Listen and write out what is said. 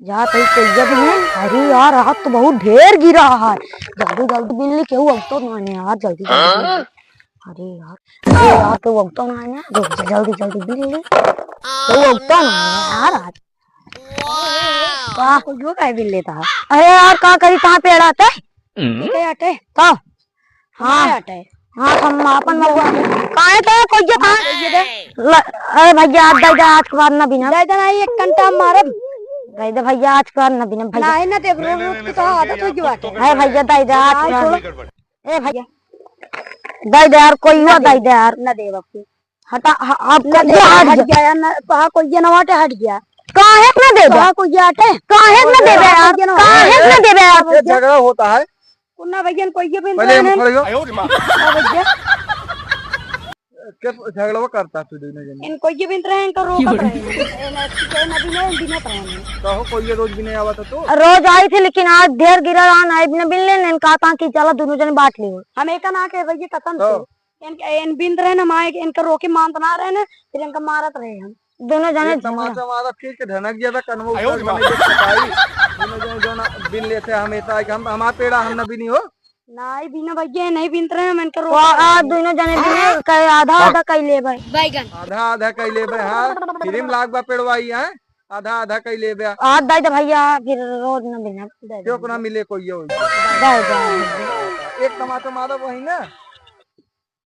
जा कहीं कहिया भी है। अरे यार रात तो बहुत ढेर गिरा है। जल्दी जल्दी बिल्ली केहू अब तो ना आने यार, जल्दी जल्दी। अरे यार केहू अब तो ना आने, जल्दी जल्दी बिल्ली केहू अब तो ना आने यार आज। वाह कुछ जो काय बिल्ली था। अरे यार का करी कहाँ पेड़ आते ठीक है आटे तो हाँ आटे हाँ हम अपन महुआ काहे तो कोई ये कहाँ अरे भैया आज दे आज के बाद ना बिना दे देना एक घंटा मारब दे दे भैया आज के बाद ना बिना भैया नहीं ना दे रोज तो आदत हो गई बात है भैया दे दे आज ए भैया दे दे यार कोई हुआ दे दे यार ना दे बापू हटा अब हट गया ना कहा कोई ना वाटे हट गया काहे ना दे दे कोई आटे काहे ना दे दे यार काहे ना दे दे यार झगड़ा होता है कुन्ना भैया कोई ये बिन पहले हम खड़े हो भैया क्या झगड़ा करता है तू दिन इनको ये बिन रहे इनको रोक रहे हैं नदी में बिना रहे कहो कोई ये रोज भी नहीं आवा था तो रोज आई थी लेकिन आज ढेर गिरा रहा ना बिन बिल्ले ने कहा कि चलो दोनों जने बांट लियो हम एक ना के भैया कसम से इन बिन रहे ना माए इनका रोके मान बना रहे ना फिर इनका मारत रहे हम दोनों जने टमाटर मारा फिर के धनक गया था कन्वो दोनों जने जो ना बिन लेते हमेशा हम हमारा पेड़ा हम ना बिनी हो नहीं बिना भैया नहीं बिन रहे हम इनका रोक दोनों जने बिने कहे आधा आधा कई ले भाई बैगन आधा आधा कई ले भाई हां फिर लाग बा पेड़वाई है आधा आधा कई ले बे आज दे भैया फिर रोज ना बिना क्यों ना मिले कोई हो दे एक टमाटर मारा वही ना